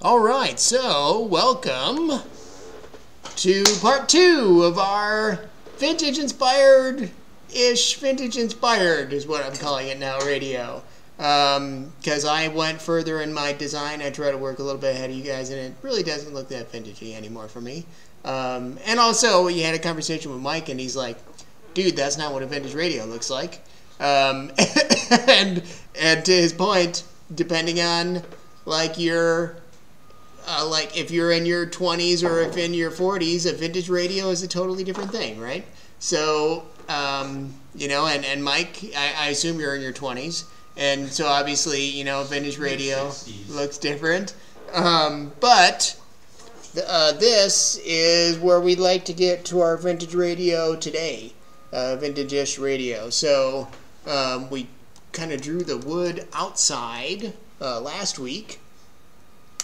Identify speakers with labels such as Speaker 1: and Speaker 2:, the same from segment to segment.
Speaker 1: Alright, so welcome to part 2 of our vintage inspired is what I'm calling it now, radio. Because I went further in my design. I try to work a little bit ahead of you guys, and it really doesn't look that vintagey anymore for me. And also, you had a conversation with Mike, and he's like, dude, that's not what a vintage radio looks like. And to his point, depending on like your like if you're in your 20s or if in your 40s, a vintage radio is a totally different thing, right? So you know, and Mike, I assume you're in your 20s, and so obviously, you know, vintage radio looks different. But this is where we'd like to get to our vintage radio today, vintage-ish radio. So we kind of drew the wood outside last week,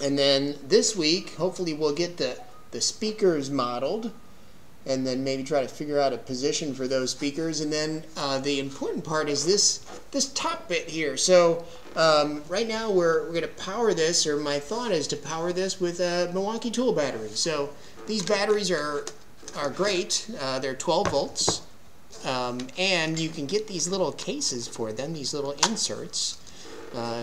Speaker 1: and then this week hopefully we'll get the speakers modeled, and then maybe try to figure out a position for those speakers. And then the important part is this top bit here. So right now we're going to power this, or my thought is to power this with a Milwaukee tool battery. So these batteries are great. They're 12 volts. And you can get these little cases for them, these little inserts.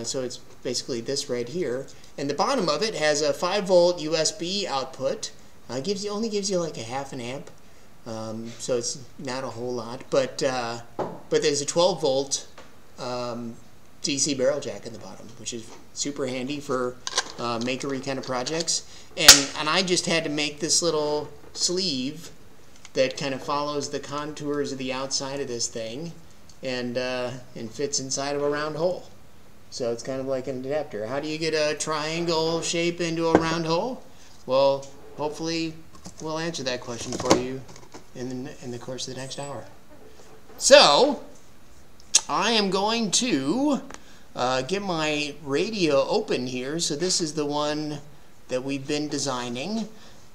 Speaker 1: So it's basically this right here. And the bottom of it has a 5-volt USB output. Only gives you like a half an amp. So it's not a whole lot. But there's a 12-volt DC barrel jack in the bottom, which is super handy for makery kind of projects. And I just had to make this little sleeve that kind of follows the contours of the outside of this thing, and fits inside of a round hole. So it's kind of like an adapter. How do you get a triangle shape into a round hole? Well, hopefully we'll answer that question for you in the course of the next hour. So I am going to get my radio open here. So this is the one that we've been designing.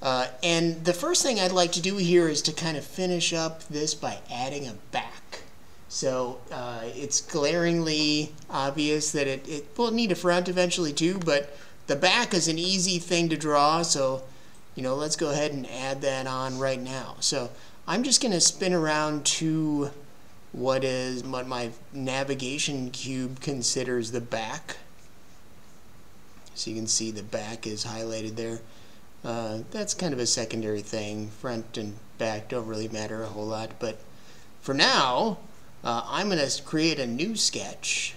Speaker 1: And the first thing I'd like to do here is to kind of finish up this by adding a back. So it's glaringly obvious that it will need a front eventually too, but the back is an easy thing to draw. So, you know, let's go ahead and add that on right now. So I'm just going to spin around to what my navigation cube considers the back. So you can see the back is highlighted there. That's kind of a secondary thing. Front and back don't really matter a whole lot, but for now I'm going to create a new sketch,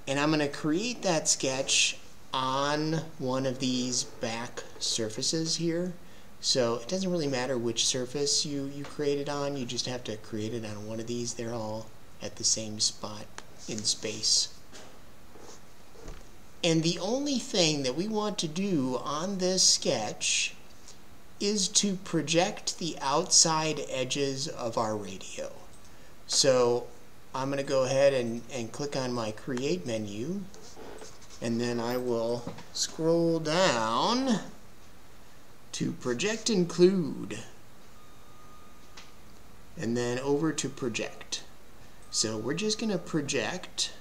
Speaker 1: and I'm going to create that sketch on one of these back surfaces here. So it doesn't really matter which surface you create it on, you just have to create it on one of these. They're all at the same spot in space. And the only thing that we want to do on this sketch is to project the outside edges of our radio. So I'm going to go ahead and click on my Create menu, and then I will scroll down to Project Include, and then over to Project. So we're just going to project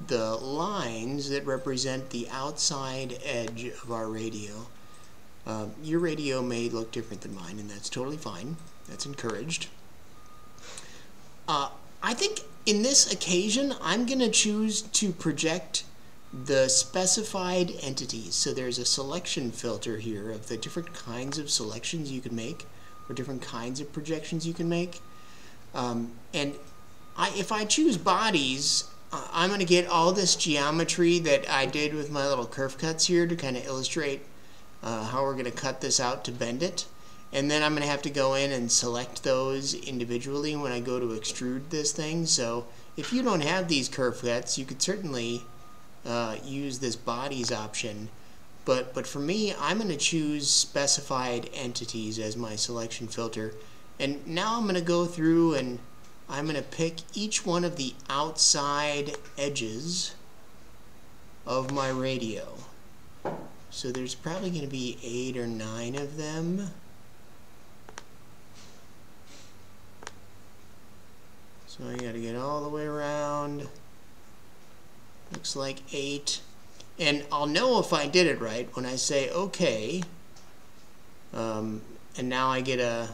Speaker 1: the lines that represent the outside edge of our radio. Your radio may look different than mine, and that's totally fine. That's encouraged. I think in this occasion, I'm going to choose to project the specified entities. So there's a selection filter here of the different kinds of selections you can make, or different kinds of projections you can make. And if I choose bodies, I'm going to get all this geometry that I did with my little curve cuts here to kind of illustrate how we're going to cut this out to bend it. And then I'm going to have to go in and select those individually when I go to extrude this thing. So if you don't have these curve cuts, you could certainly use this bodies option. But for me, I'm going to choose specified entities as my selection filter. And now I'm going to go through and I'm going to pick each one of the outside edges of my radio. So there's probably going to be 8 or 9 of them. So I got to get all the way around. Looks like 8. And I'll know if I did it right when I say OK. And now I get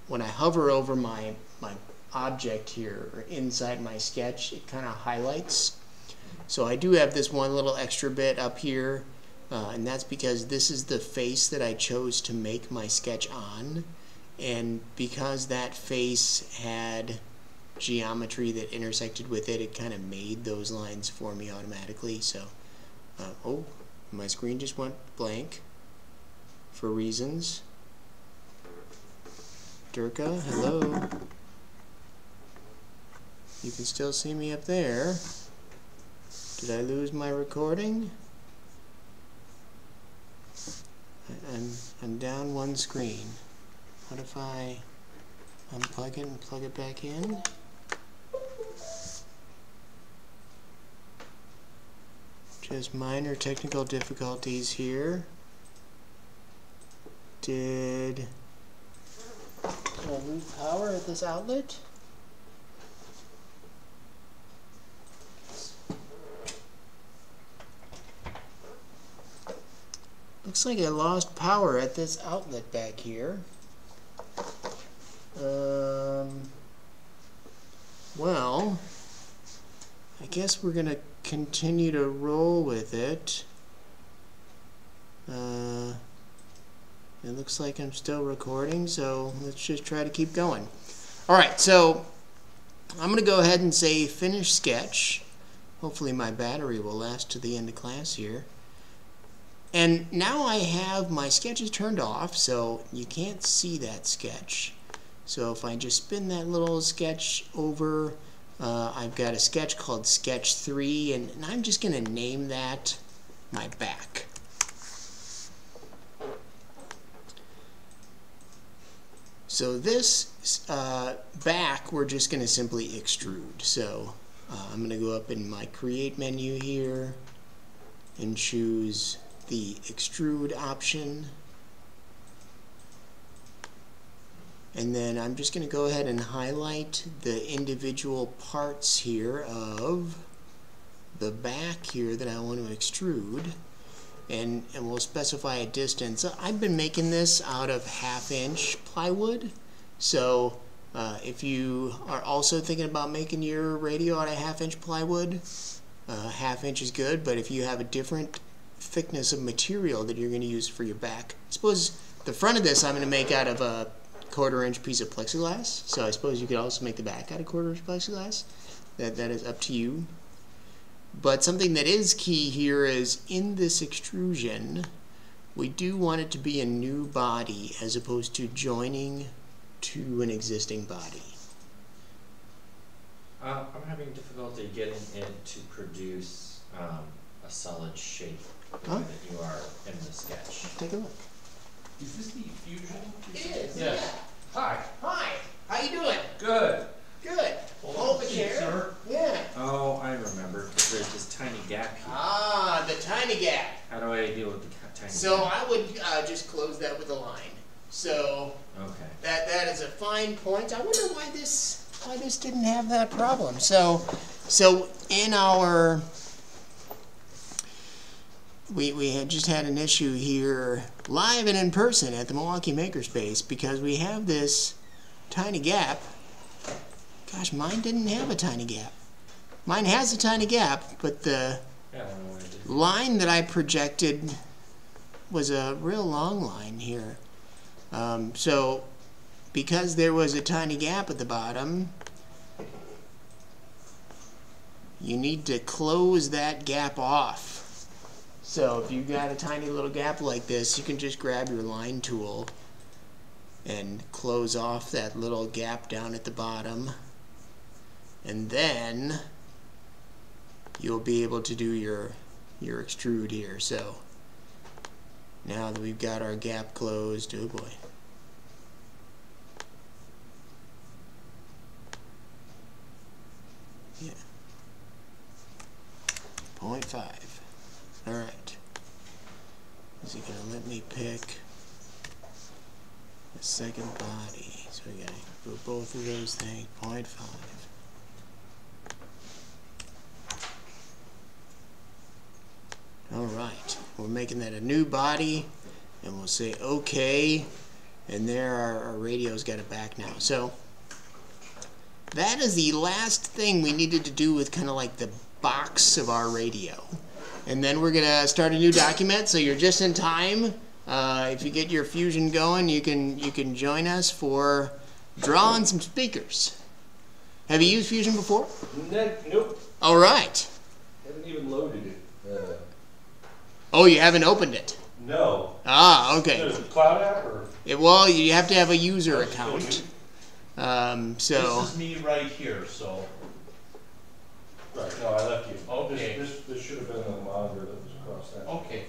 Speaker 1: when I hover over my object here, or inside my sketch, it kind of highlights. So I do have this one little extra bit up here, and that's because this is the face that I chose to make my sketch on. And because that face had geometry that intersected with it, it kind of made those lines for me automatically. So, oh, my screen just went blank for reasons. Durka, hello. You can still see me up there. Did I lose my recording? I'm down one screen. What if I unplug it and plug it back in? Just minor technical difficulties here. Did I lose power at this outlet? Looks like I lost power at this outlet back here. Well, I guess we're gonna continue to roll with it. It looks like I'm still recording, so let's just try to keep going. Alright, so I'm going to go ahead and say finish sketch. Hopefully my battery will last to the end of class here. And now I have my sketches turned off, so you can't see that sketch. So if I just spin that little sketch over, I've got a sketch called Sketch 3, and I'm just going to name that my back. So this back, we're just going to simply extrude. So I'm going to go up in my Create menu here and choose the Extrude option. And then I'm just going to go ahead and highlight the individual parts here of the back here that I want to extrude. And we'll specify a distance. I've been making this out of 1/2" plywood. So if you are also thinking about making your radio out of 1/2" plywood, 1/2" is good. But if you have a different thickness of material that you're going to use for your back, I suppose the front of this I'm going to make out of a 1/4" piece of plexiglass. So I suppose you could also make the back out of 1/4" plexiglass. That is up to you. But something that is key here is in this extrusion, we do want it to be a new body as opposed to joining to an existing body.
Speaker 2: I'm having difficulty getting it to produce a solid shape the way that you are in the sketch.
Speaker 1: Take a look.
Speaker 3: Is this the fusion?
Speaker 1: It is.
Speaker 3: Yes.
Speaker 1: Yeah.
Speaker 3: Hi.
Speaker 1: Hi. How you doing?
Speaker 3: Good.
Speaker 1: Good. Hold the chair.
Speaker 3: Sir.
Speaker 1: Yeah.
Speaker 2: Oh, I remember. There's this tiny gap here.
Speaker 1: Ah, the tiny gap.
Speaker 2: How do I deal with the tiny
Speaker 1: So
Speaker 2: gap?
Speaker 1: I would just close that with a line. So
Speaker 2: Okay.
Speaker 1: that is a fine point. I wonder why this didn't have that problem. So in our we had just had an issue here live and in person at the Milwaukee Makerspace because we have this tiny gap. Gosh, mine didn't have a tiny gap. Mine has a tiny gap, but the line that I projected was a real long line here. So because there was a tiny gap at the bottom, you need to close that gap off. So if you've got a tiny little gap like this, you can just grab your line tool and close off that little gap down at the bottom. And then you'll be able to do your extrude here. So now that we've got our gap closed, oh boy. Yeah. 0.5. Alright. Is it gonna let me pick the second body? So we gotta do both of those things. 0.5. right, we're making that a new body, and we'll say OK, and there our radio's got it back now. So that is the last thing we needed to do with kind of like the box of our radio. And then we're gonna start a new document, so you're just in time. If you get your Fusion going, you can join us for drawing some speakers. Have you used Fusion before?
Speaker 3: Nope.
Speaker 1: All right.
Speaker 3: Haven't even loaded it.
Speaker 1: Oh, you haven't opened it?
Speaker 3: No.
Speaker 1: Ah, okay.
Speaker 3: There's a cloud app or?
Speaker 1: Well, you have to have a user account.
Speaker 3: This is me right here, so. Right, no, I left you. Okay. This should have been the monitor that was across that. Okay.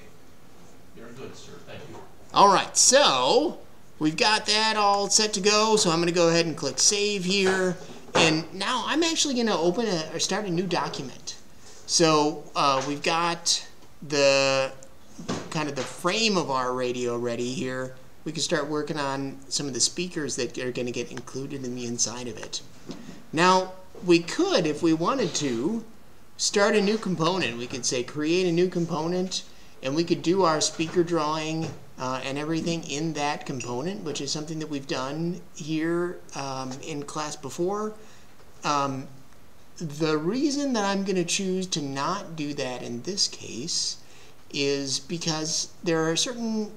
Speaker 3: You're good, sir. Thank you.
Speaker 1: All right, so we've got that all set to go. So I'm going to go ahead and click Save here. And now I'm actually going to open or start a new document. So we've got the kind of the frame of our radio ready here. We can start working on some of the speakers that are going to get included in the inside of it. Now, we could, if we wanted to, start a new component. We could say create a new component, and we could do our speaker drawing and everything in that component, which is something that we've done here in class before. The reason that I'm going to choose to not do that in this case is because there are some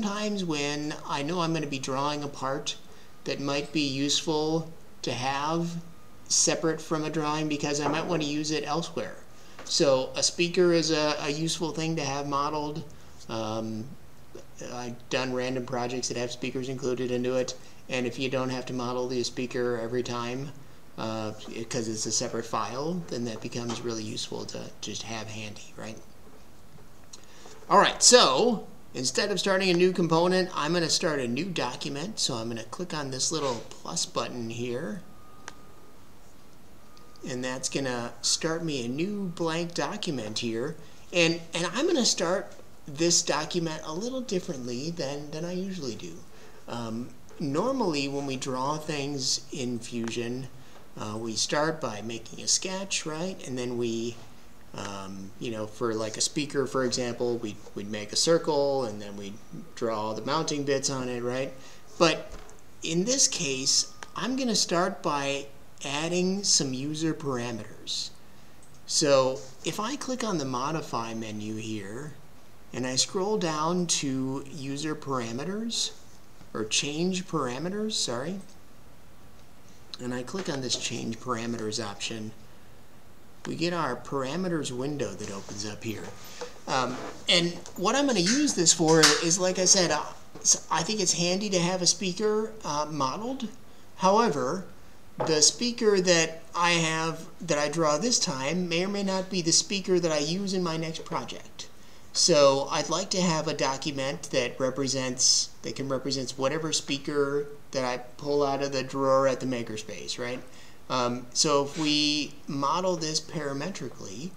Speaker 1: times when I know I'm going to be drawing a part that might be useful to have separate from a drawing because I might want to use it elsewhere. So a speaker is a useful thing to have modeled. I've done random projects that have speakers included into it, and if you don't have to model the speaker every time because it's a separate file, then that becomes really useful to just have handy, right? Alright, so instead of starting a new component, I'm going to start a new document. So I'm going to click on this little plus button here, and that's going to start me a new blank document here. And I'm going to start this document a little differently than I usually do. Normally when we draw things in Fusion, we start by making a sketch, right? And then we you know, for like a speaker, for example, we'd make a circle and then we'd draw all the mounting bits on it, right? But in this case, I'm going to start by adding some user parameters. So if I click on the Modify menu here and I scroll down to User Parameters, or Change Parameters, sorry, and I click on this Change Parameters option, we get our parameters window that opens up here. And what I'm going to use this for is, like I said, I think it's handy to have a speaker modeled. However, the speaker that I draw this time may or may not be the speaker that I use in my next project. So I'd like to have a document that can represent whatever speaker that I pull out of the drawer at the makerspace, right? So if we model this parametrically,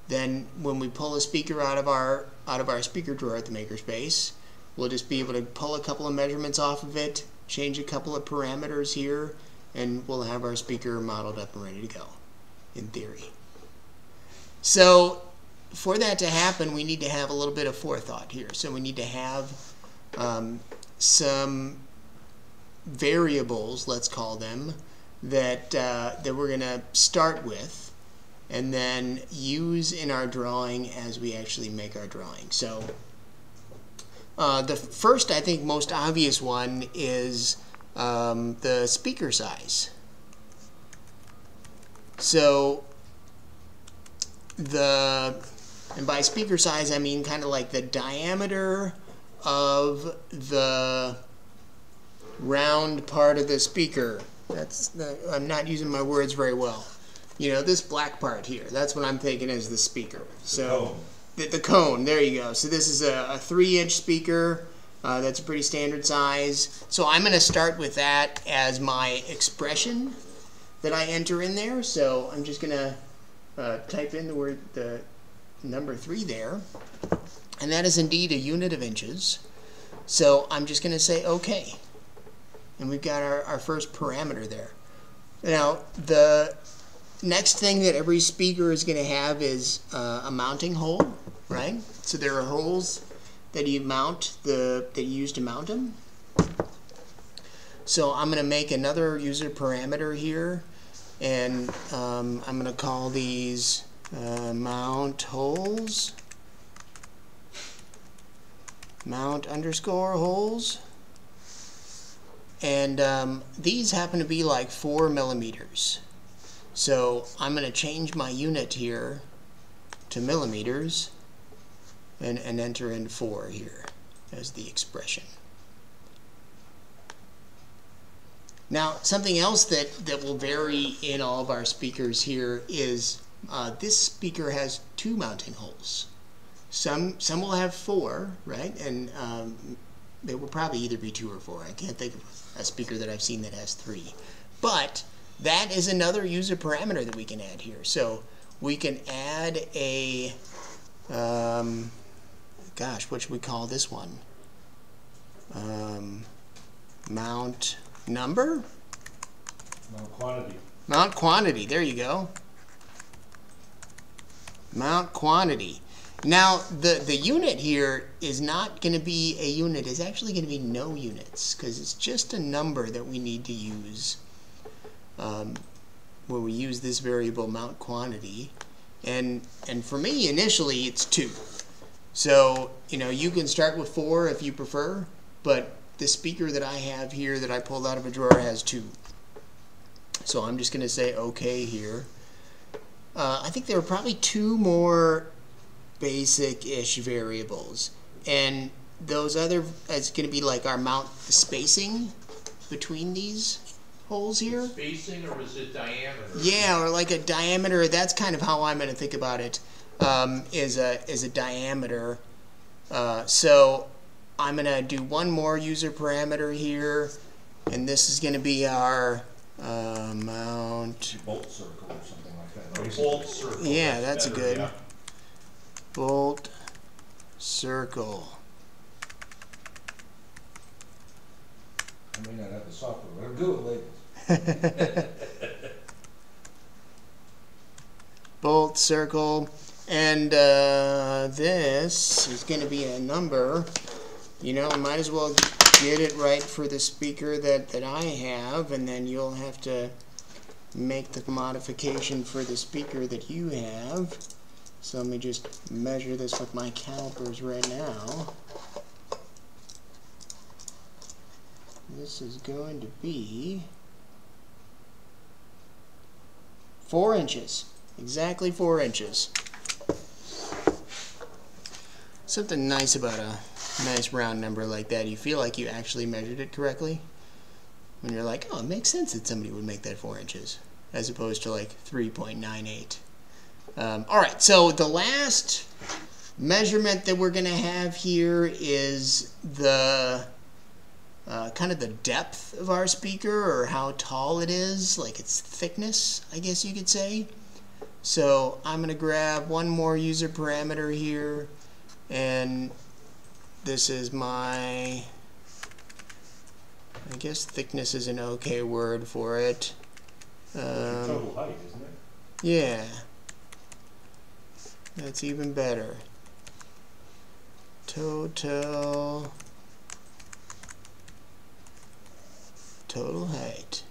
Speaker 1: then when we pull a speaker out of our speaker drawer at the makerspace, we'll just be able to pull a couple of measurements off of it, change a couple of parameters here, and we'll have our speaker modeled up and ready to go, in theory. So for that to happen, we need to have a little bit of forethought here. So we need to have some variables, let's call them, that we're going to start with and then use in our drawing as we actually make our drawing. So the first, I think, most obvious one is the speaker size. So and by speaker size I mean kind of like the diameter of the round part of the speaker. I'm not using my words very well. You know, this black part here, that's what I'm thinking is the speaker. So the cone, there you go. So this is a 3-inch speaker. That's a pretty standard size. So I'm going to start with that as my expression that I enter in there. So I'm just going to type in the number 3 there. And that is indeed a unit of inches. So I'm just going to say OK. And we've got our first parameter there. Now, the next thing that every speaker is going to have is a mounting hole, right? So there are holes that you use to mount them. So I'm going to make another user parameter here, and I'm going to call these mount holes, mount underscore holes, and these happen to be like 4 millimeters. So I'm going to change my unit here to millimeters and enter in 4 here as the expression. Now, something else that will vary in all of our speakers here is this speaker has 2 mounting holes. Some will have 4, right? And they will probably either be 2 or 4. I can't think of a speaker that I've seen that has 3. But that is another user parameter that we can add here. So we can add a, gosh, what should we call this one? Mount number?
Speaker 3: Mount quantity.
Speaker 1: Mount quantity, there you go. Mount quantity. Now, the unit here is not going to be a unit. It's actually going to be no units, because it's just a number that we need to use where we use this variable mount quantity. And for me, initially, it's 2. So, you know, you can start with 4 if you prefer, but the speaker that I have here that I pulled out of a drawer has 2. So I'm just going to say OK here. I think there are probably 2 more basic-ish variables, and those other, it's going to be like our mount spacing between these holes here.
Speaker 3: Spacing, or is it diameter?
Speaker 1: Yeah, or like a diameter. That's kind of how I'm going to think about it. Is a diameter. So I'm going to do one more user parameter here, and this is going to be our mount
Speaker 3: bolt circle or something like that. Bolt circle.
Speaker 1: Yeah, that's
Speaker 3: better,
Speaker 1: a good.
Speaker 3: Yeah.
Speaker 1: Bolt circle.
Speaker 3: I may not have the software, but I'll do it later.
Speaker 1: Bolt circle, and this is going to be a number. You know, might as well get it right for the speaker that I have, and then you'll have to make the modification for the speaker that you have. So let me just measure this with my calipers right now. This is going to be 4 inches. Exactly 4 inches. Something nice about a nice round number like that. You feel like you actually measured it correctly. When you're like, oh, it makes sense that somebody would make that 4 inches, as opposed to like 3.98. Alright, so the last measurement that we're going to have here is the kind of the depth of our speaker, or how tall it is, like its thickness, I guess you could say. So I'm going to grab one more user parameter here, and this is my, I guess thickness is an okay word for it.
Speaker 3: Total height, isn't it?
Speaker 1: Yeah. That's even better. Total height.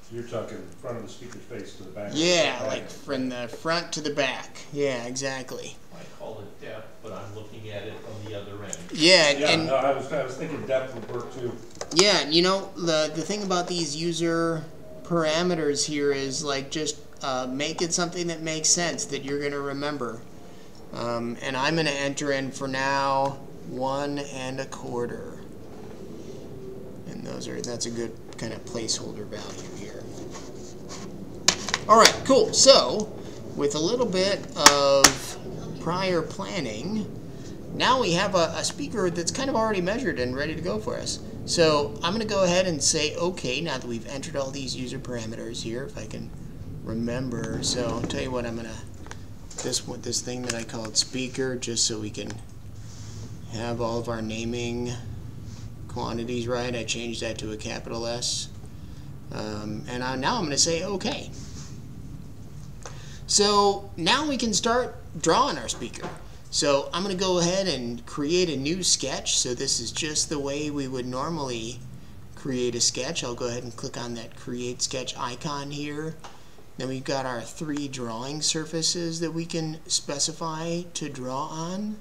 Speaker 3: So you're talking front of the speaker's face to the back.
Speaker 1: Yeah, like from the front to the back. Yeah, exactly.
Speaker 3: I call it depth, but I'm looking at it from the other end.
Speaker 1: Yeah,
Speaker 3: and no, I was thinking depth would work too.
Speaker 1: Yeah, you know, the thing about these user parameters here is like just make it something that makes sense, that you're going to remember. And I'm going to enter in for now 1 1/4. And that's a good kind of placeholder value here. Alright, cool. So, with a little bit of prior planning, now we have a speaker that's kind of already measured and ready to go for us. So I'm going to go ahead and say OK now that we've entered all these user parameters here, if I can remember. So I'll tell you what, I'm going to, this thing that I called speaker, just so we can have all of our naming quantities right. I changed that to a capital S. And now I'm going to say OK. So now we can start drawing our speaker. So I'm going to go ahead and create a new sketch. So this is just the way we would normally create a sketch. I'll go ahead and click on that create sketch icon here. Then we've got our 3 drawing surfaces that we can specify to draw on.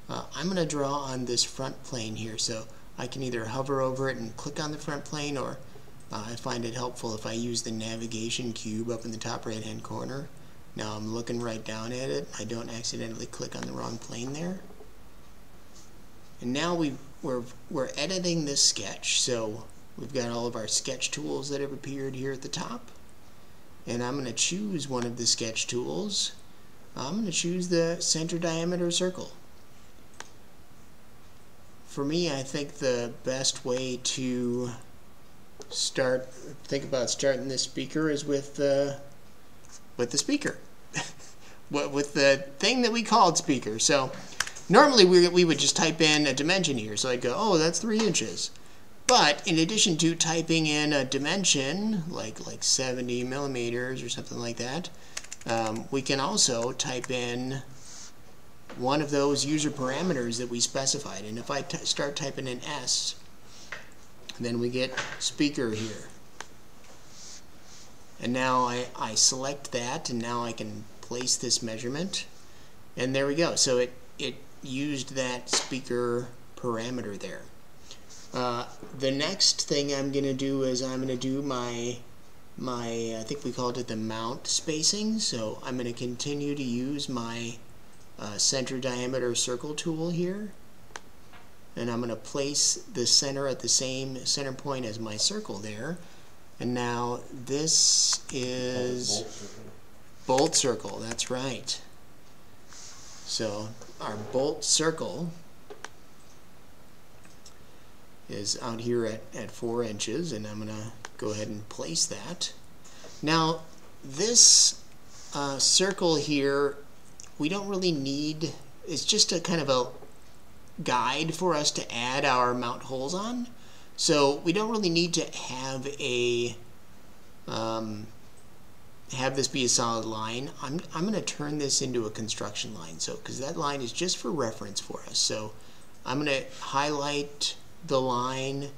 Speaker 1: I'm going to draw on this front plane here, so I can either hover over it and click on the front plane, or I find it helpful if I use the navigation cube up in the top right hand corner. Now I'm looking right down at it. I don't accidentally click on the wrong plane there. And now we're editing this sketch, so we've got all of our sketch tools that have appeared here at the top. And I'm going to choose one of the sketch tools. I'm going to choose the center diameter circle. For me, I think the best way to think about starting this speaker is with the speaker. With the thing that we called speaker. So normally we would just type in a dimension here. So I'd go, oh, that's 3 inches. But in addition to typing in a dimension, like 70 millimeters or something like that, we can also type in one of those user parameters that we specified. And if I start typing in S, then we get speaker here. And now I select that, and now I can place this measurement. And there we go. So it used that speaker parameter there. The next thing I'm going to do is I'm going to do my I think we called it the mount spacing. So I'm going to continue to use my center diameter circle tool here. And I'm going to place the center at the same center point as my circle there. And now this is bolt circle. That's right. So our bolt circle is out here at 4 inches, and I'm going to go ahead and place that. Now this circle here, we don't really need, it's just a kind of a guide for us to add our mount holes on. So we don't really need to have this be a solid line. I'm going to turn this into a construction line, so because that line is just for reference for us. So I'm going to highlight the line,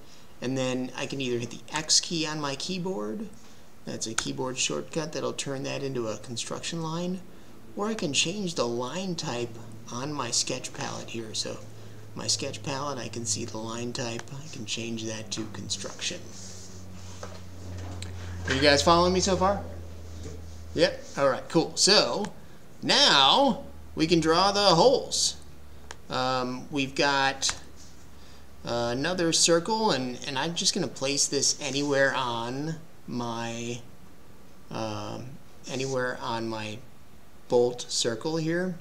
Speaker 1: and then I can either hit the X key on my keyboard. That's a keyboard shortcut that'll turn that into a construction line, or I can change the line type on my sketch palette here. So my sketch palette, I can see the line type. I can change that to construction. Are you guys following me so far? Yep. All right, cool. So now we can draw the holes. We've got another circle, and I'm just going to place this anywhere on my bolt circle here.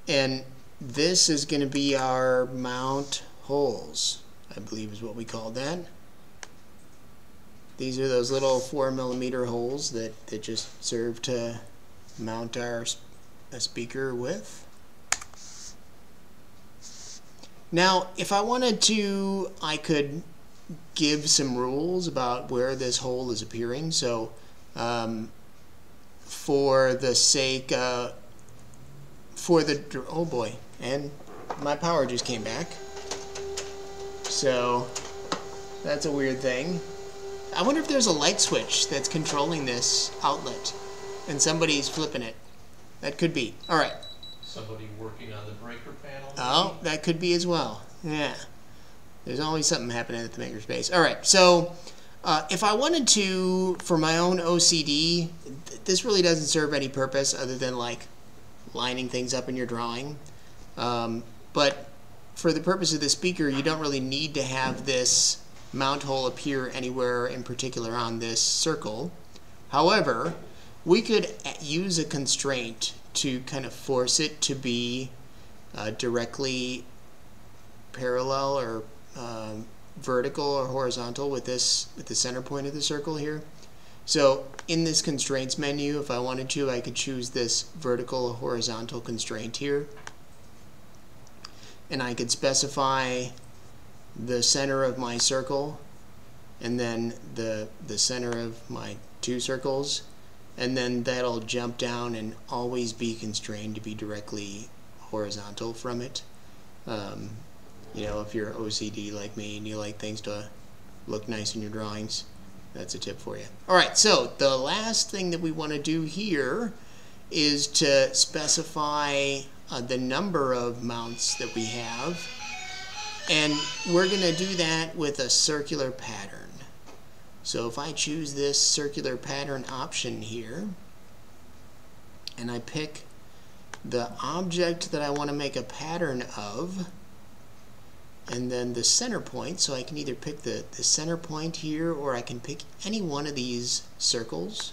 Speaker 1: And this is going to be our mount holes, I believe is what we called that. These are those little 4mm holes that just serve to mount a speaker with. Now, if I wanted to, I could give some rules about where this hole is appearing. So, for the sake of, oh boy, and my power just came back. So, that's a weird thing. I wonder if there's a light switch that's controlling this outlet, and somebody's flipping it. That could be. All right.
Speaker 3: Somebody working on the breaker panel?
Speaker 1: Oh, that could be as well. Yeah. There's always something happening at the makerspace. All right. So, if I wanted to, for my own OCD, this really doesn't serve any purpose other than like lining things up in your drawing. But for the purpose of the speaker, you don't really need to have this mount hole appear anywhere in particular on this circle. However, we could use a constraint to kind of force it to be directly parallel or vertical or horizontal with the center point of the circle here. So in this constraints menu, if I wanted to, I could choose this vertical or horizontal constraint here, and I could specify the center of my circle and then the center of my 2 circles, and then that'll jump down and always be constrained to be directly horizontal from it. You know, if you're OCD like me and you like things to look nice in your drawings, that's a tip for you. Alright, so the last thing that we want to do here is to specify the number of mounts that we have, and we're going to do that with a circular pattern. So if I choose this circular pattern option here, and I pick the object that I want to make a pattern of, and then the center point, so I can either pick the center point here, or I can pick any one of these circles.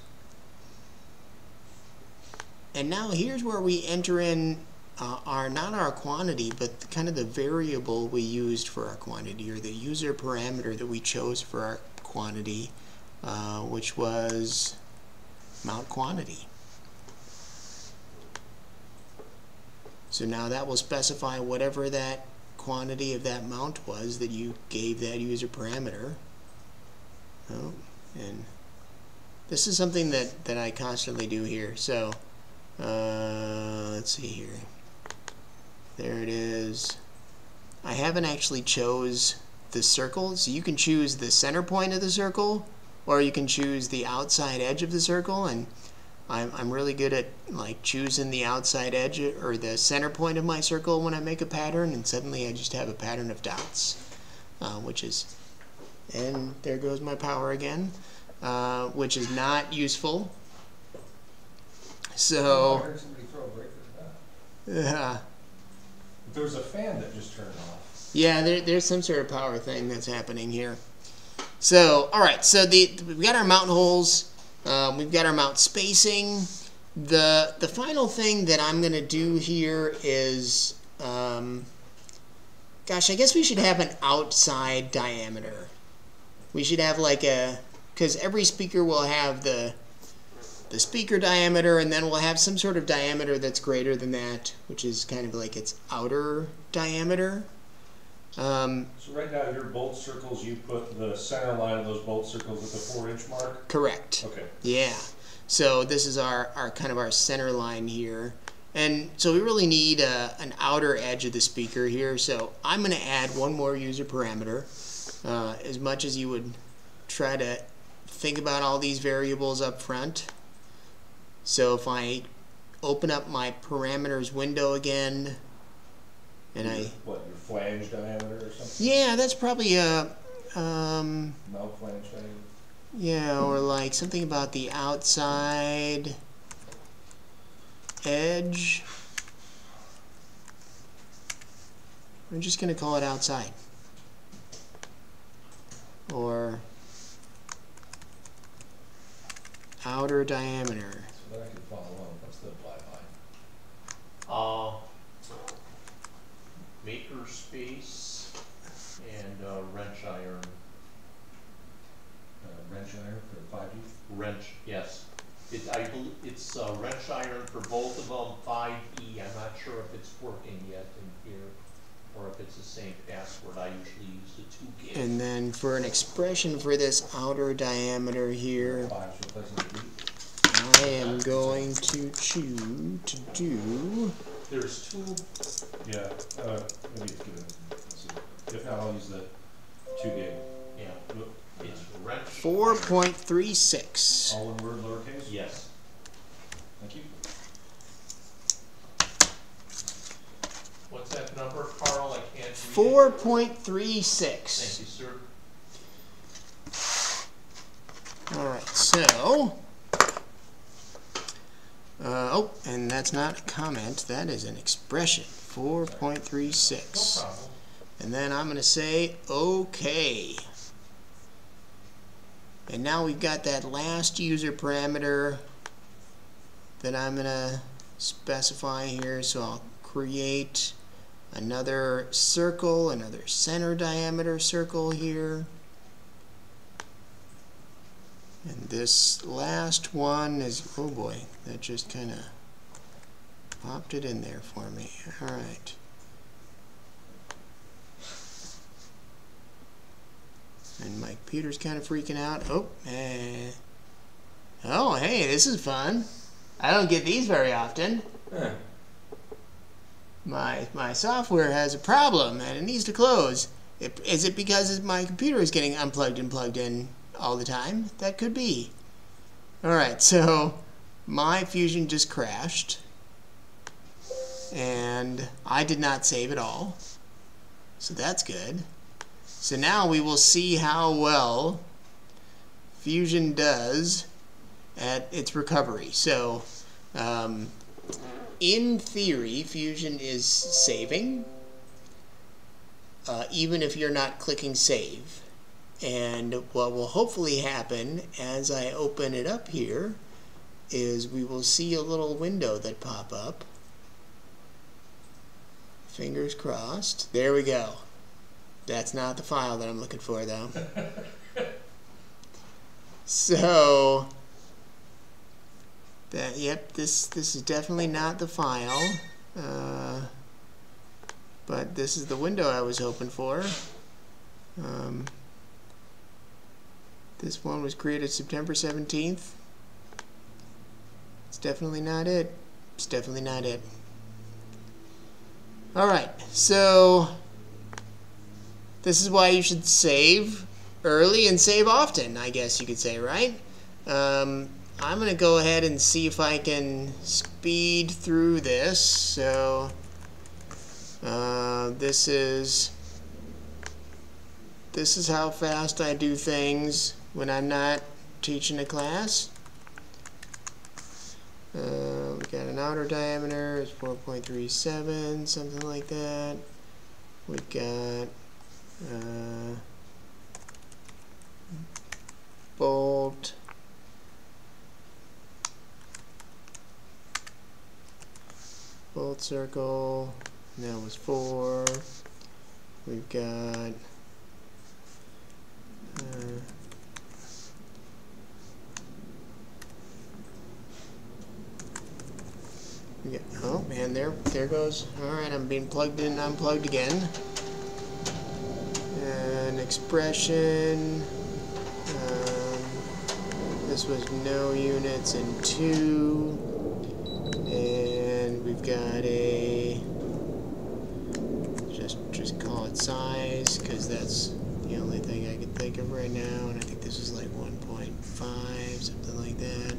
Speaker 1: And now here's where we enter in not our quantity, but kind of the variable we used for our quantity, or the user parameter that we chose for our quantity, which was mount quantity. So now that will specify whatever that quantity of that mount was that you gave that user parameter. Oh, and this is something that I constantly do here. So let's see here. There it is. I haven't actually chose the circle, so you can choose the center point of the circle, or you can choose the outside edge of the circle, and I'm really good at like choosing the outside edge or the center point of my circle when I make a pattern, and suddenly I just have a pattern of dots, which is, and there goes my power again, which is not useful. So
Speaker 4: I heard somebody throw a breaker at that. There was a fan that just turned off.
Speaker 1: Yeah, there's some sort of power thing that's happening here. So, all right, so we've got our mount holes. We've got our mount spacing. The final thing that I'm going to do here is, gosh, I guess we should have an outside diameter. We should have like because every speaker will have the speaker diameter, and then we'll have some sort of diameter that's greater than that, which is kind of like its outer diameter.
Speaker 4: So right now, your bolt circles, you put the center line of those bolt circles at the 4-inch mark?
Speaker 1: Correct.
Speaker 4: Okay.
Speaker 1: Yeah. So this is our kind of our center line here. And so we really need an outer edge of the speaker here. So I'm going to add one more user parameter. As much as you would try to think about all these variables up front. So if I open up my parameters window again, and
Speaker 4: what, your flange diameter or something?
Speaker 1: Yeah, that's probably a
Speaker 4: Mount flange diameter?
Speaker 1: Yeah, or like something about the outside edge. I'm just going to call it outside. Or outer diameter.
Speaker 4: So that I can follow along. What's the apply line?
Speaker 3: Maker space and wrench iron.
Speaker 4: Wrench iron for 5E?
Speaker 3: Wrench, yes. It's wrench iron for both of them, 5E. I'm not sure if it's working yet in here, or if it's the same password. I usually use the 2 gig.
Speaker 1: And then for an expression for this outer diameter here,
Speaker 4: 5's replacing the 8.
Speaker 1: I am going to choose to do...
Speaker 3: There's 2.
Speaker 4: Yeah, maybe give it, let's see. If not, I'll use the 2 gig.
Speaker 3: Yeah, it's wrench.
Speaker 1: 4.36.
Speaker 4: All one word, lowercase?
Speaker 3: Yes.
Speaker 4: Thank you.
Speaker 3: What's that number, Carl? I can't read
Speaker 1: 4.36.
Speaker 3: Thank you, sir.
Speaker 1: Alright, so... oh, and that's not a comment, that is an expression. 4.36.
Speaker 3: No problem.
Speaker 1: And then I'm going to say OK. And now we've got that last user parameter that I'm going to specify here. So I'll create another circle, another center diameter circle here. And this last one is, oh boy, that just kind of popped it in there for me. All right. And my computer's kind of freaking out. Oh, Oh, hey, this is fun. I don't get these very often.
Speaker 2: Huh.
Speaker 1: My software has a problem and it needs to close. Is it because my computer is getting unplugged and plugged in all the time? That could be. Alright, so my Fusion just crashed. And I did not save at all. So that's good. So now we will see how well Fusion does at its recovery. So, in theory, Fusion is saving, even if you're not clicking save. And what will hopefully happen as I open it up here is we will see a little window that pop up. Fingers crossed. There we go. That's not the file that I'm looking for, though. So, yep, this is definitely not the file. But this is the window I was hoping for. This one was created September 17th. It's definitely not it. It's definitely not it. Alright, so this is why you should save early and save often, I guess you could say, right? I'm going to go ahead and see if I can speed through this. So this is how fast I do things when I'm not teaching a class. We got an outer diameter, it's 4.37, something like that. We got bolt. Bolt circle, and that was 4. We've got oh man, there goes. Alright, I'm being plugged in and unplugged again. And expression. This was no units and 2. And we've got a just call it size, because that's the only thing I can think of right now, and I think this is like 1.5, something like that.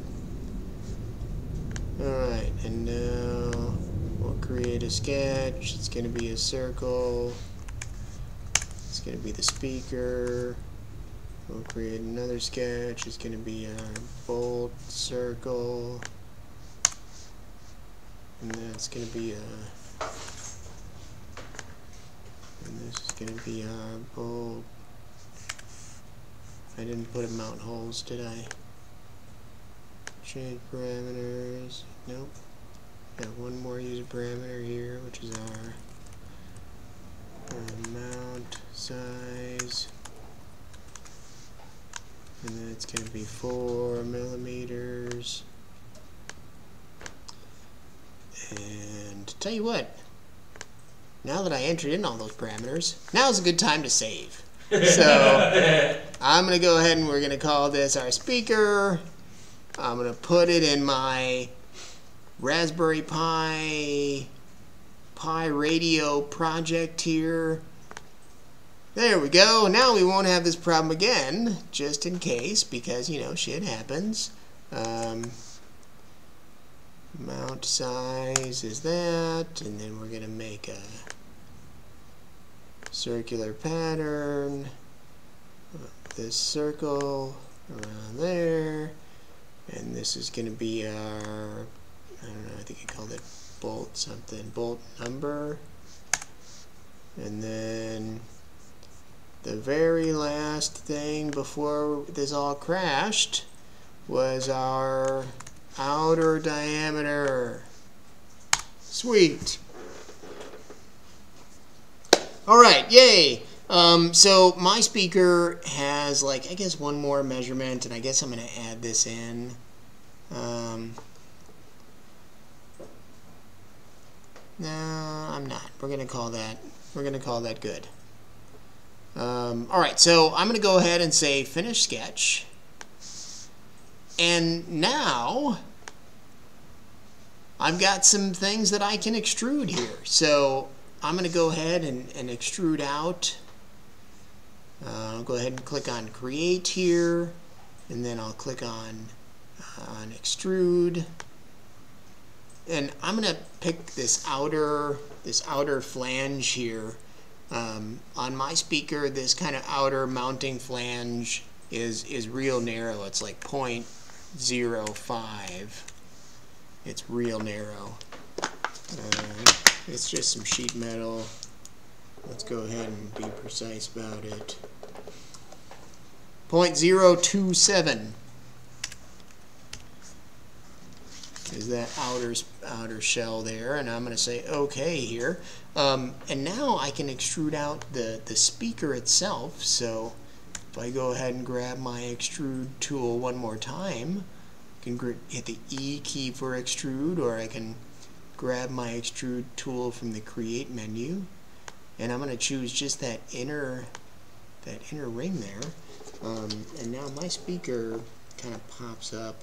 Speaker 1: Alright, and now we'll create a sketch. It's going to be a circle. It's going to be the speaker. We'll create another sketch. It's going to be a bolt circle. And that's going to be a... And this is going to be our bolt. I didn't put a mount holes, did I? Change parameters. Nope. Got one more user parameter here, which is our mount size. And then it's going to be 4 millimeters. And tell you what, now that I entered in all those parameters, now's a good time to save. So I'm going to go ahead and we're going to call this our speaker. I'm going to put it in my Raspberry Pi radio project here. There we go. Now we won't have this problem again, just in case, because, you know, shit happens. Mount size is that, and then we're going to make a circular pattern. This circle around there. And this is going to be our, I don't know, I think I called it bolt something, bolt number. And then the very last thing before this all crashed was our outer diameter. Sweet. Alright, yay! So my speaker has, like, I guess one more measurement, and I guess I'm going to add this in. No, I'm not. We're going to call that good. Alright, so I'm going to go ahead and say finish sketch. And now I've got some things that I can extrude here. So I'm going to go ahead and extrude out. I'll go ahead and click on Create here, and then I'll click on Extrude. And I'm going to pick this outer flange here. On my speaker, this kind of outer mounting flange is real narrow. It's like 0.05. It's real narrow. It's just some sheet metal. Let's go ahead and be precise about it. 0.027 is that outer shell there, and I'm going to say OK here. And now I can extrude out the speaker itself. So if I go ahead and grab my extrude tool one more time, I can hit the E key for extrude, or I can grab my extrude tool from the Create menu, and I'm going to choose just that inner ring there. And now my speaker kind of pops up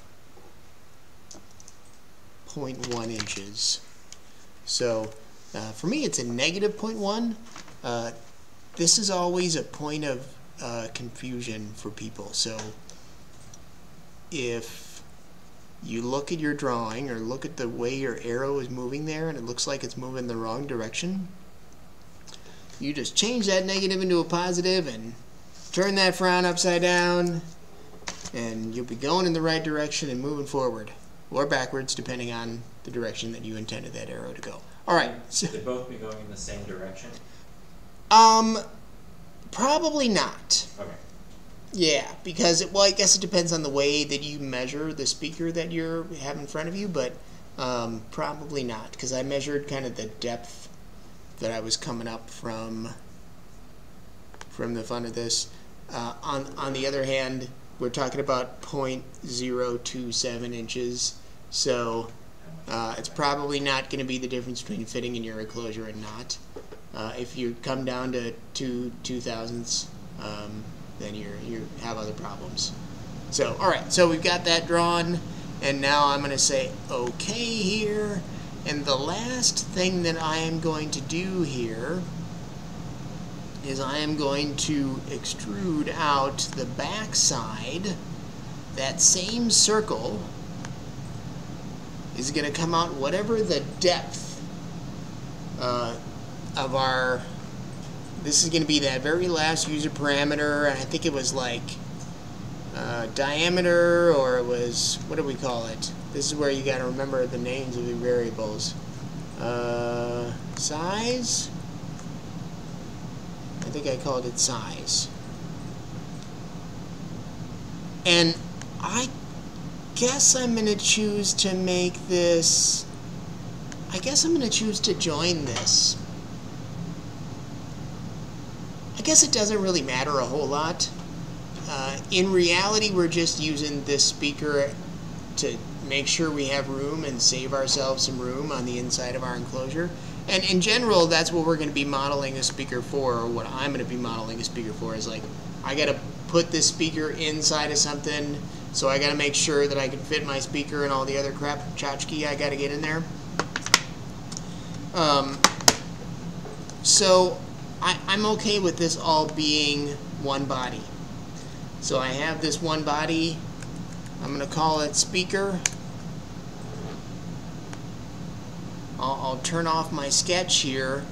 Speaker 1: 0.1 inches. So for me, it's a negative 0.1. This is always a point of confusion for people. So if you look at your drawing or look at the way your arrow is moving there and it looks like it's moving the wrong direction, you just change that negative into a positive and turn that frown upside down, and you'll be going in the right direction and moving forward or backwards depending on the direction that you intended that arrow to go. Alright. So,
Speaker 2: they both be going in the same direction?
Speaker 1: Probably not.
Speaker 2: Okay.
Speaker 1: Yeah, because well, I guess it depends on the way that you measure the speaker that you have in front of you, but probably not, because I measured kind of the depth that I was coming up from the front of this. On the other hand, we're talking about 0.027 inches, so it's probably not going to be the difference between fitting in your enclosure and not. If you come down to 2 thousandths, then you have other problems. So, alright, so we've got that drawn, and now I'm going to say OK here. And the last thing that I am going to do here is I am going to extrude out the back side. That same circle is going to come out whatever the depth of our... This is going to be that very last user parameter, and I think it was like diameter, or it was, what do we call it? This is where you got to remember the names of the variables. Size? I think I called it size. And I guess I'm going to choose to make this... I guess I'm going to choose to join this. I guess it doesn't really matter a whole lot. In reality, we're just using this speaker to make sure we have room and save ourselves some room on the inside of our enclosure. And in general, that's what we're going to be modeling a speaker for, or what I'm going to be modeling a speaker for, is like, I got to put this speaker inside of something, so I got to make sure that I can fit my speaker and all the other crap tchotchke I got to get in there. So I'm okay with this all being one body. So I have this one body. I'm going to call it speaker. I'll turn off my sketch here.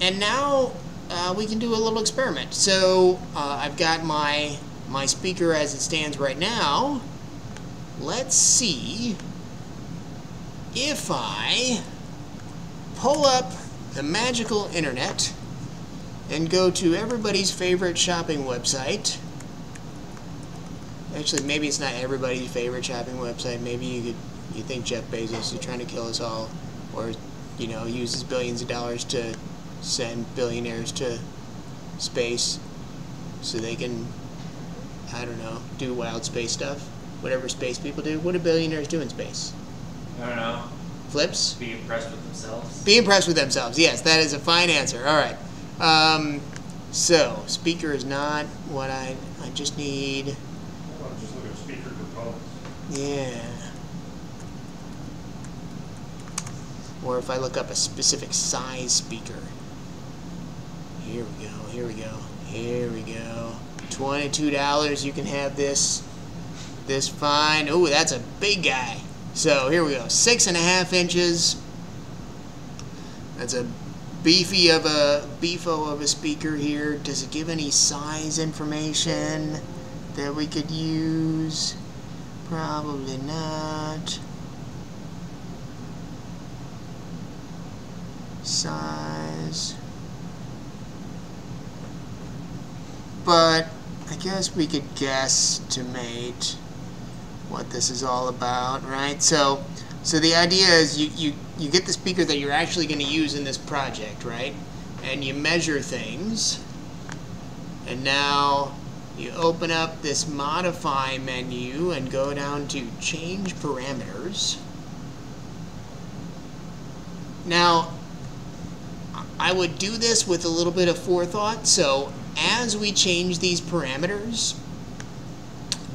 Speaker 1: And now we can do a little experiment. So I've got my speaker as it stands right now. Let's see if I pull up the magical internet and go to everybody's favorite shopping website. Actually, maybe it's not everybody's favorite shopping website. Maybe you think Jeff Bezos is trying to kill us all, or uses billions of dollars to send billionaires to space so they can, I don't know, do wild space stuff. Whatever space people do. What do billionaires do in space?
Speaker 2: I don't know.
Speaker 1: Flips?
Speaker 2: Be impressed with themselves.
Speaker 1: Be impressed with themselves. Yes, that is a fine answer. All right. So speaker is not what I just need.
Speaker 4: Just look at speaker components.
Speaker 1: Yeah. Or if I look up a specific size speaker. Here we go, here we go, here we go. $22, you can have this fine. Ooh, that's a big guy. So here we go, 6.5 inches. That's a beefo of a speaker here. Does it give any size information that we could use? Probably not. Size. But I guess we could guesstimate what this is all about, right? So the idea is you get the speaker that you're actually going to use in this project, right? And you measure things. And now you open up this modify menu and go down to change parameters. Now, I would do this with a little bit of forethought. So as we change these parameters,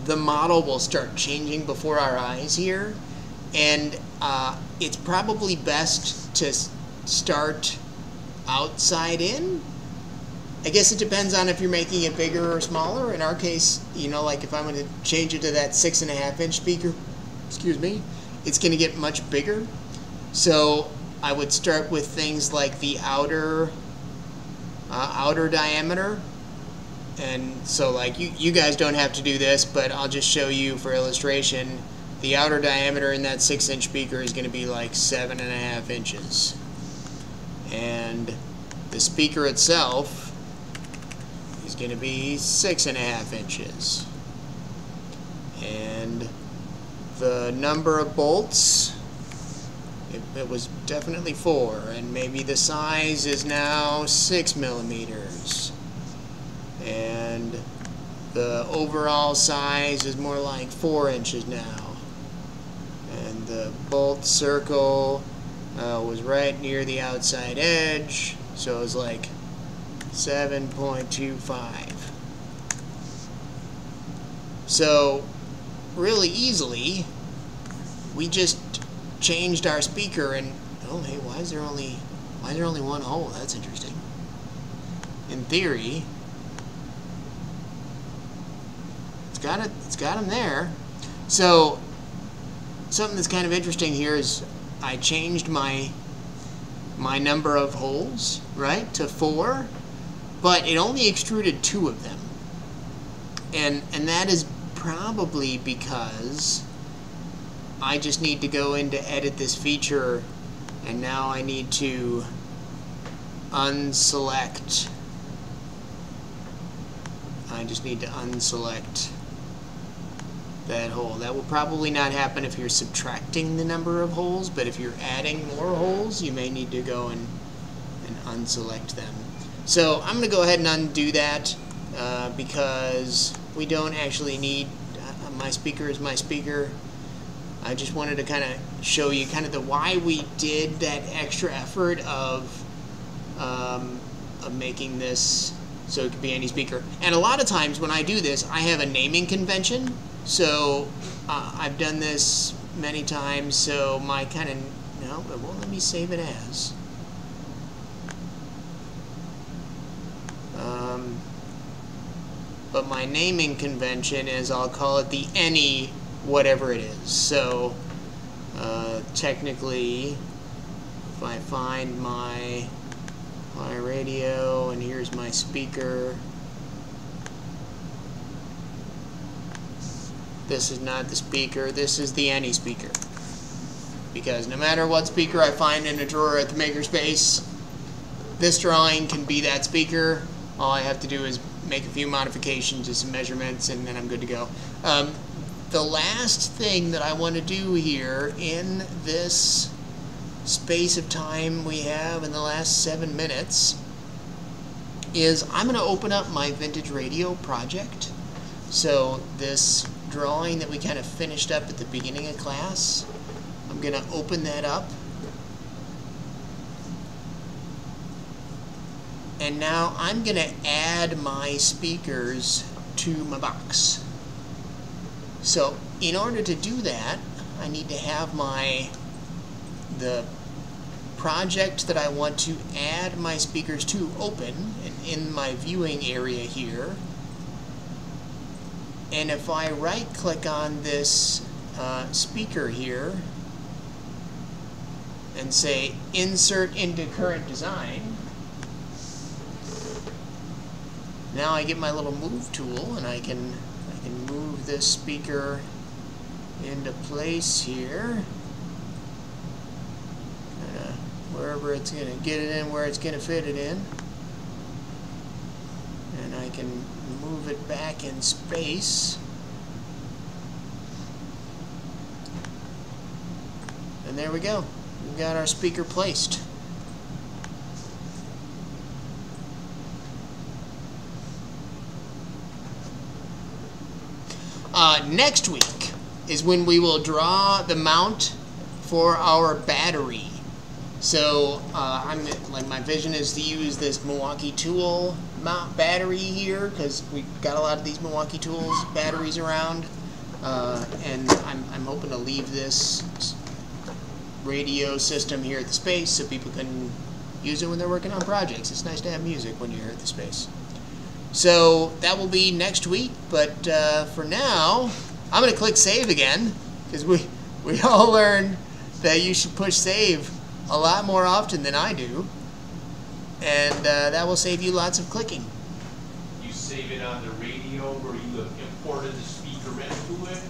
Speaker 1: the model will start changing before our eyes here. And it's probably best to start outside in. I guess it depends on if you're making it bigger or smaller. In our case, you know, like if I'm going to change it to that 6.5 inch speaker, excuse me, it's going to get much bigger. So I would start with things like the outer diameter. And so like you guys don't have to do this, but I'll just show you for illustration. The outer diameter in that 6-inch speaker is going to be like 7.5 inches. And the speaker itself is going to be 6.5 inches. And the number of bolts, it was definitely 4, and maybe the size is now 6 millimeters. And the overall size is more like 4 inches now. And the bolt circle was right near the outside edge, so it was like 7.25. So really easily, we just changed our speaker, and oh hey, why is there only one hole? That's interesting. In theory, it's got them there. So something that's kind of interesting here is I changed my number of holes, right, to 4, but it only extruded 2 of them. And that is probably because I just need to go in to edit this feature, and now I need to unselect. I just need to unselect that hole. That will probably not happen if you're subtracting the number of holes, but if you're adding more holes, you may need to go and unselect them. So I'm going to go ahead and undo that because we don't actually need, my speaker is my speaker. I just wanted to kind of show you kind of the why we did that extra effort of making this so it could be any speaker. And a lot of times when I do this, I have a naming convention. So I've done this many times, so my kind of, no, it won't let me save it as. But my naming convention is, I'll call it the any whatever it is. So technically, if I find my radio, and here's my speaker, this is not the speaker, this is the any speaker. Because no matter what speaker I find in a drawer at the makerspace, this drawing can be that speaker. All I have to do is make a few modifications to some measurements, and then I'm good to go. The last thing that I want to do here in this space of time we have in the last 7 minutes is I'm going to open up my vintage radio project. So this drawing that we kind of finished up at the beginning of class, I'm going to open that up. And now I'm going to add my speakers to my box. So in order to do that, I need to have the project that I want to add my speakers to open and in my viewing area here. And if I right click on this speaker here and say insert into current design, now I get my little move tool and I can move this speaker into place here. Wherever it's going to get it in, where it's going to fit it in. And I can move it back in space. And there we go. We've got our speaker placed. Next week is when we will draw the mount for our battery. So my vision is to use this Milwaukee Tool mount battery here, because we've got a lot of these Milwaukee Tools batteries around, and I'm hoping to leave this radio system here at the space so people can use it when they're working on projects. It's nice to have music when you're at the space. So that will be next week, but for now, I'm going to click save again, because we all learned that you should push save a lot more often than I do, and that will save you lots of clicking.
Speaker 3: You save it on the radio where you have imported the speaker into it?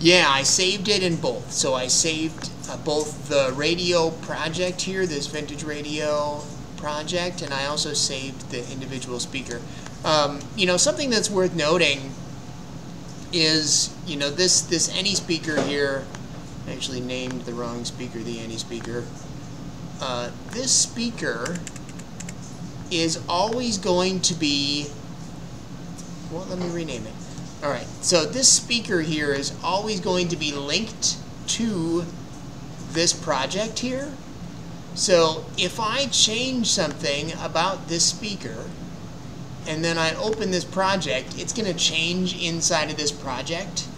Speaker 1: Yeah, I saved it in both. So I saved both the radio project here, this vintage radio project, and I also saved the individual speaker. You know, something that's worth noting is, you know, this any speaker here, I actually named the wrong speaker the any speaker. This speaker is always going to be, well, let me rename it. Alright, so this speaker here is always going to be linked to this project here. So if I change something about this speaker and then I open this project, it's going to change inside of this project,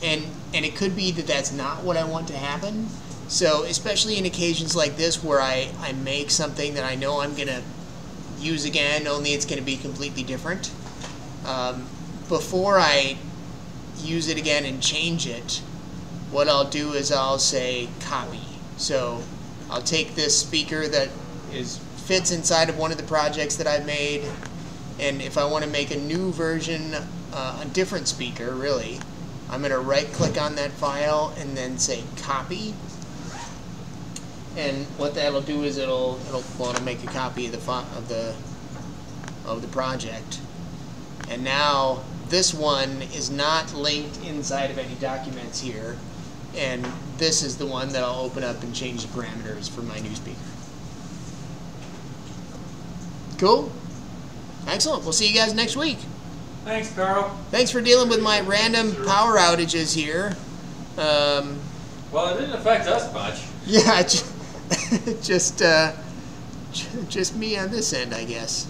Speaker 1: and it could be that that's not what I want to happen. So especially in occasions like this where I make something that I know I'm going to use again, only it's going to be completely different, before I use it again and change it, what I'll do is I'll say copy. So I'll take this speaker that fits inside of one of the projects that I've made, and if I want to make a new version, a different speaker really, I'm going to right click on that file and then say copy. And what that'll do is it'll make a copy of the project. And now this one is not linked inside of any documents here, and this is the one that I'll open up and change the parameters for my new speaker. Cool? Excellent. We'll see you guys next week.
Speaker 3: Thanks, Carl.
Speaker 1: Thanks for dealing with my random power outages here.
Speaker 2: Well, it didn't affect us much.
Speaker 1: Yeah, just me on this end, I guess.